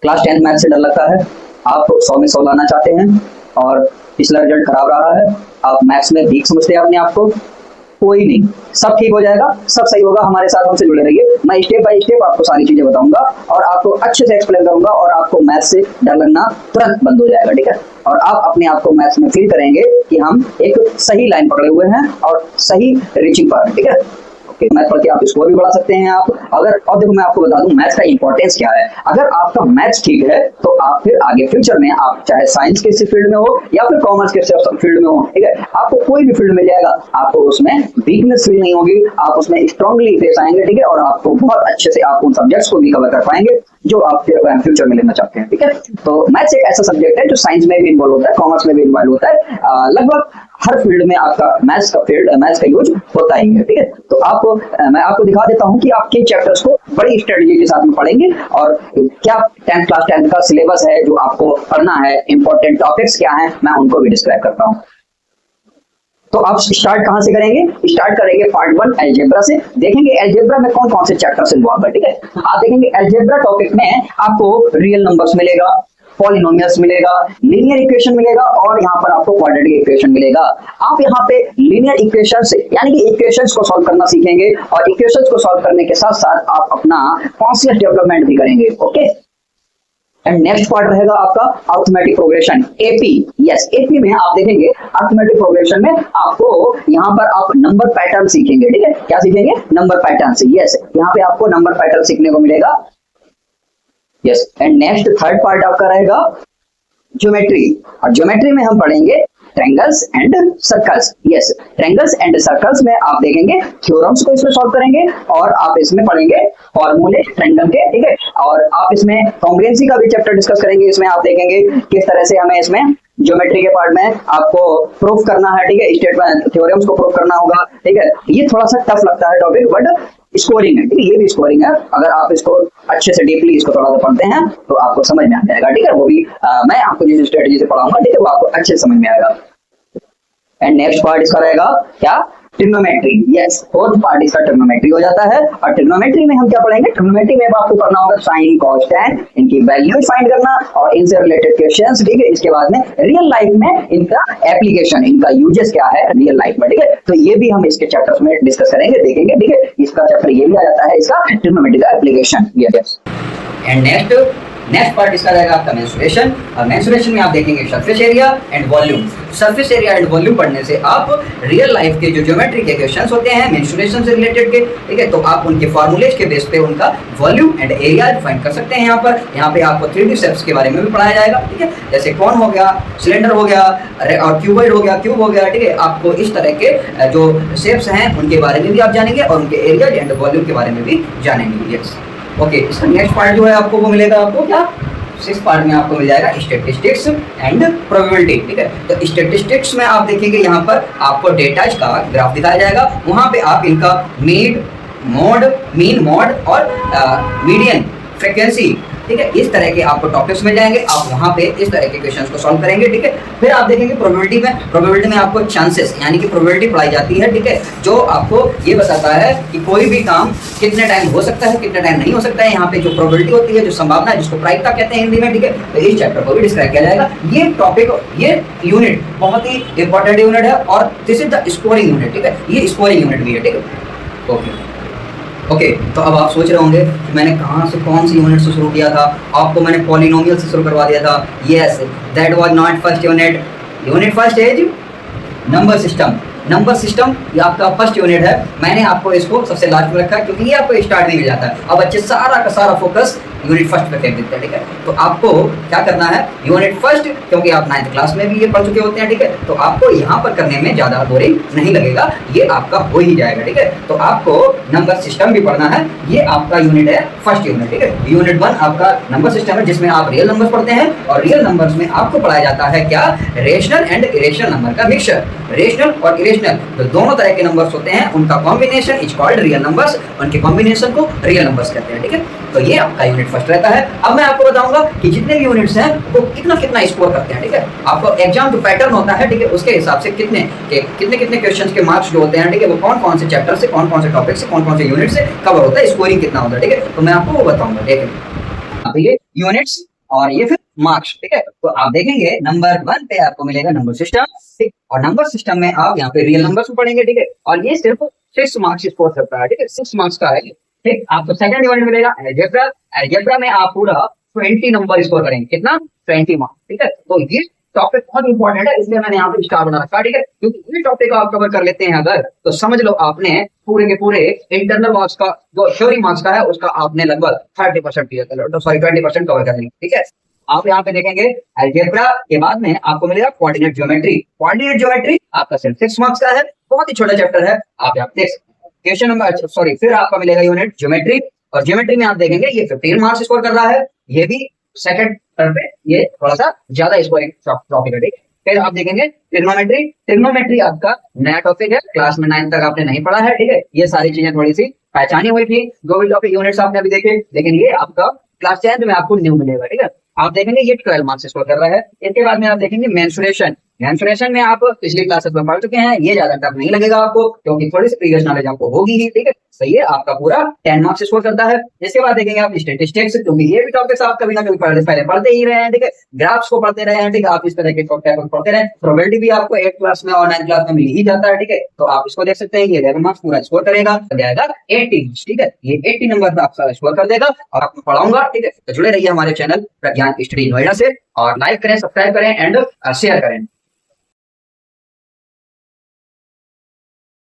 Class 10 math से डर लगता है, आप 100 में 100 लाना चाहते हैं और पिछला रिजल्ट खराब रहा है, आप मैथ्स में वीक समझते हैं अपने आप को, कोई नहीं, सब ठीक हो जाएगा, सब सही होगा। हमारे साथ हमसे जुड़े रहिए, मैं स्टेप बाय स्टेप आपको सारी चीजें बताऊंगा और आपको अच्छे से एक्सप्लेन करूंगा और आपको मैथ से डर लगना तुरंत बंद हो जाएगा, ठीक है। और आप अपने आप को मैथ्स में फील करेंगे कि हम एक सही लाइन पकड़े हुए हैं और सही रीचिंग पर, ठीक है। मैथ पढ़ के आप स्कोर भी बढ़ा सकते हैं आप अगर। और देखो मैं आपको बता दूं मैथ्स का इंपॉर्टेंस क्या है। अगर आपका मैथ्स ठीक है तो आप फिर आगे फ्यूचर में आप चाहे साइंस के फील्ड में हो या फिर कॉमर्स के फील्ड में हो, ठीक है, आपको कोई भी फील्ड मिल जाएगा, आपको उसमें वीकनेस फील नहीं होगी, आप उसमें स्ट्रांगली पेश आएंगे, ठीक है, और आपको बहुत अच्छे से आप उन सब्जेक्ट्स को भी कवर कर पाएंगे जो आप फ्यूचर में लेना चाहते हैं, ठीक है। तो मैथ्स एक ऐसा सब्जेक्ट है जो साइंस में भी इन्वॉल्व होता है, कॉमर्स में भी इन्वॉल्व होता है, लगभग हर फील्ड में आपका मैथ्स का यूज होता ही है, ठीक है। तो आपको मैं आपको दिखा देता हूं कि आप किन चैप्टर्स को बड़ी स्ट्रेटजी के साथ में पढ़ेंगे और क्या क्लास 10 का सिलेबस है जो आपको पढ़ना है, इंपॉर्टेंट टॉपिक्स क्या हैं, मैं उनको भी डिस्क्राइब करता हूं। तो आप स्टार्ट कहां से करेंगे? स्टार्ट करेंगे पार्ट 1 अलजेब्रा से। देखेंगे अलजेब्रा में कौन कौन से चैप्टर्स इन्वॉल्व है, ठीक है। आप देखेंगे अलजेब्रा टॉपिक में आपको रियल नंबर्स मिलेगा, पॉलिनोमियल्स मिलेगा, लीनियर इक्वेशन मिलेगा और यहाँ पर आपको क्वाड्रेटिक इक्वेशन मिलेगा। आप यहाँ पे लीनियर इक्वेशन से यानी कि इक्वेशंस को सॉल्व करना सीखेंगे और इक्वेशंस को सॉल्व करने के साथ साथ आप अपना कॉन्शियस डेवलपमेंट भी करेंगे, ओके। एंड नेक्स्ट पार्ट रहेगा आपका arithmetic progression, AP. Yes, AP में आप देखेंगे अरिथमेटिक प्रोग्रेशन में आपको यहाँ पर आप नंबर पैटर्न सीखेंगे, ठीक है। क्या सीखेंगे? नंबर पैटर्न से। यस, यहाँ पे आपको नंबर पैटर्न सीखने को मिलेगा। Yes, and next third part आपका रहेगा ज्योमेट्री, और ज्योमेट्री में हम पढ़ेंगे triangles and circles. Yes, triangles and circles में आप देखेंगे थ्योरम्स को इसमें सॉल्व करेंगे और आप इसमें पढ़ेंगे फॉर्मूले ट्रायंगल के, ठीक है। और आप इसमें कॉन्ग्रुएंसी का भी चैप्टर डिस्कस करेंगे। इसमें आप देखेंगे किस तरह से हमें इसमें ज्योमेट्री के पार्ट में आपको प्रूफ करना है, ठीक है, स्टेटमेंट थ्योरम्स को प्रूफ करना होगा, ठीक है। ये थोड़ा सा टफ लगता है टॉपिक, बट स्कोरिंग है, ठीक है, ये भी स्कोरिंग है। अगर आप इसको अच्छे से डीपली इसको थोड़ा सा पढ़ते हैं तो आपको समझ में आ जाएगा, ठीक है। वो भी मैं आपको जिस स्ट्रेटजी से पढ़ाऊंगा, ठीक है, वो आपको अच्छे से समझ में आएगा। एंड नेक्स्ट पार्ट इसका रहेगा क्या? ट्रिग्नोमेट्री। यस, फोर्थ पार्ट इसका ट्रिग्नोमेट्री हो जाता है। और ट्रिग्नोमेट्री में हम क्या पढ़ेंगे? ट्रिग्नोमेट्री में आपको करना होगा साइन, कॉस, टैन, इनकी वैल्यूज फाइंड करना और इनसे रिलेटेड क्वेश्चंस, ठीक है। इसके बाद में रियल लाइफ में इनका एप्लीकेशन, इनका यूजेस क्या है रियल लाइफ में, ठीक है। तो ये भी हम इसके चैप्टर्स में डिस्कस करेंगे, देखेंगे, ठीक है। इसका चैप्टर ये भी आ जाता है, इसका ट्रिग्नोमेट्री का application. Yes, and next part इसका रहेगा आपका मेंसुरेशन। और मेंसुरेशन में आप देखेंगे surface area and volume. Surface area and volume पढ़ने से आप रियल लाइफ के जो ज्योमेट्री के क्वेश्चंस होते हैं मेंसुरेशन से रिलेटेड के, ठीक है, तो आप उनके फार्मूलेज के बेस पे उनका वॉल्यूम एंड एरिया डिफाइन कर सकते हैं। यहाँ पे आपको 3D शेप्स के बारे में भी पढ़ाया जाएगा, ठीक है, जैसे कौन हो गया, सिलेंडर हो गया और क्यूबॉइड हो गया, क्यूब हो गया, ठीक है। आपको इस तरह के जो शेप्स हैं उनके बारे में भी आप जानेंगे और उनके एरिया एंड वॉल्यूम के बारे में भी जानेंगे। Yes, okay. इसका नेक्स्ट पार्ट जो है आपको वो मिलेगा, आपको क्या 6 पार्ट में आपको मिल जाएगा स्टैटिस्टिक्स एंड प्रोबेबिलिटी, ठीक है। तो स्टैटिस्टिक्स में आप देखेंगे यहाँ पर आपको डेटाज का ग्राफ दिखाया जाएगा, वहाँ पे आप इनका मीन मोड और मीडियन फ्रीक्वेंसी, ठीक है, इस तरह के आपको टॉपिक्स मिल जाएंगे। आप वहाँ पे इस तरह के क्वेश्चंस को सॉल्व करेंगे, ठीक है। फिर आप देखेंगे प्रोबेबिलिटी में आपको चांसेस यानी कि प्रोबेबिलिटी पढ़ाई जाती है, ठीक है, जो आपको ये बताता है कि कोई भी काम कितने टाइम हो सकता है, कितने टाइम नहीं हो सकता है। यहाँ पे जो प्रोबेबिलिटी होती है, जो संभावना, जिसको प्रायिकता कहते हैं हिंदी में, ठीक है, तो इस चैप्टर को भी डिस्क्राइब किया जाएगा। ये टॉपिक, ये यूनिट बहुत ही इंपॉर्टेंट यूनिट है और this is the scoring unit, ठीक है, ये स्कोरिंग यूनिट भी है, ठीक है। ओके, तो अब आप सोच रहे होंगे कि मैंने कहाँ से कौन सी यूनिट से शुरू किया था। आपको मैंने पॉलिनोमियल से शुरू करवा दिया था। Yes, that was not first unit. Unit first is number system. Number system ये आपका फर्स्ट यूनिट है। मैंने आपको इसको सबसे लास्ट में रखा है क्योंकि ये आपको स्टार्ट में मिल जाता है। अब बच्चे सारा का सारा फोकस यूनिट फर्स्ट पे फेंक देते हैं, ठीक है। तो आपको क्या करना है, यूनिट फर्स्ट, क्योंकि आप 9th क्लास में भी ये पढ़ चुके होते हैं, ठीक है, तो आपको यहाँ पर करने में ज़्यादा बोरिंग नहीं लगेगा, ये आपका हो ही जाएगा, ठीक है। तो आपको नंबर सिस्टम भी पढ़ना है, ये आपका यूनिट है, फर्स्ट यूनिट, ठीक है। यूनिट 1 आपका नंबर सिस्टम है जिसमें आप रियल नंबर्स पढ़ते हैं और रियल नंबर्स में आपको पढ़ाया जाता है क्या, रेशनल एंड इरेशनल नंबर का मिक्सचर। रेशनल और इरेशनल तो दोनों तरह के नंबर्स होते हैं, उनका combination is called real numbers, उनके कॉम्बिनेशन को रियल नंबर्स कहते हैं, ठीक है। तो ये आपका यूनिट फर्स्ट रहता है। अब मैं आपको बताऊंगा कि जितने भी यूनिट्स हैं वो कितना कितना स्कोर करते हैं, ठीक है। आपको एग्जाम जो पैटर्न होता है, ठीक है, उसके हिसाब से कितने क्वेश्चंस के मार्क्स जो होते हैं, ठीक है, वो कौन कौन से चैप्टर से, कौन कौन से टॉपिक से, कौन कौन से यूनिट से कवर होता है, स्कोरिंग कितना होता है, ठीक है, तो मैं आपको वो बताऊंगा, ठीक है। यूनिट्स और ये फिर मार्क्स, ठीक है। तो आप देखेंगे नंबर 1 पे आपको मिलेगा नंबर सिस्टम, ठीक, और नंबर सिस्टम में आप यहाँ पे रियल नंबर्स पढ़ेंगे, ठीक है, और ये सिर्फ 6 मार्क्स स्कोर करता है, ठीक है, 6 मार्क्स का है, ठीक। आपको सेकंड डिवाइड मिलेगा अलजेब्रा, अलजेब्रा में आप पूरा 20 नंबर स्कोर करेंगे, कितना 20 मार्क्स, ठीक है। तो ये टॉपिक बहुत इंपॉर्टेंट है, इसलिए मैंने यहाँ पे स्टार बना रखा है, ठीक है, क्योंकि ये टॉपिक आप कवर कर लेते हैं अगर, तो समझ लो आपने पूरे के पूरे इंटरनल मार्क्स का जो थ्योरी मार्क्स का है उसका आपने लगभग 30% क्लियर कर लिया, सॉरी 20% कवर कर लिया, ठीक है। आप यहाँ पे देखेंगे अलजेब्रा के बाद में आपको मिलेगा कोऑर्डिनेट ज्योमेट्री, कोऑर्डिनेट ज्योमेट्री आपका सिर्फ 6 मार्क्स का है, बहुत ही छोटा चैप्टर है, आप यहाँ देख सकते हैं। क्वेश्चन नंबर सॉरी फिर आपका मिलेगा यूनिट ज्योमेट्री, और ज्योमेट्री में आप देखेंगे ये 15 मार्क्स स्कोर कर रहा है, ये भी सेकंड टर्म पे ये थोड़ा सा ज्यादा स्कोरिंग टॉपिक है, ठीक है। फिर आप देखेंगे ट्रिग्नोमेट्री, ट्रिग्नोमेट्री आपका नया टॉपिक है, क्लास में 9 तक आपने नहीं पढ़ा है, ठीक है, ये सारी चीजें थोड़ी सी पहचानी हुई थी, जो भी टॉपिक यूनिट्स आपने अभी देखे, लेकिन ये आपका क्लास 10 में आपको न्यू मिलेगा, ठीक है। आप देखेंगे ये 12 मार्क्स स्कोर कर रहा है। इसके बाद में आप देखेंगे मेंसुरेशन, मेंसुरेशन में आप पिछली क्लासेस में पढ़ चुके हैं, ये ज्यादा टफ नहीं लगेगा आपको क्योंकि थोड़ी सी प्रीवियस नॉलेज आपको होगी ही, ठीक है। सही है, आपका पूरा 10 मार्क्स स्कोर करता है। इसके बाद देखेंगे आप स्टैटिस्टिक्स, क्योंकि ये भी टॉपिक्स आप कभी ना कभी पहले पढ़ते ही रहे हैं, ठीक है, ग्राफ्स को पढ़ते रहे हैं, ठीक है, आप इस तरह के टॉपिक पढ़ते रहे। प्रोबेबिलिटी भी आपको 8 क्लास में और 9 क्लास में मिल ही जाता है, ठीक है, तो आप इसको देख सकते हैं, ये 11 मार्क्स पूरा स्कोर करेगा, तो जाएगा 80, ठीक है, ये 80 नंबर आपका स्कोर कर देगा और आपको पढ़ाऊंगा, ठीक है। तो जुड़े रहिए हमारे चैनल प्रज्ञान स्टडी नोएडा से, और लाइक करें, सब्सक्राइब करें एंड शेयर करें।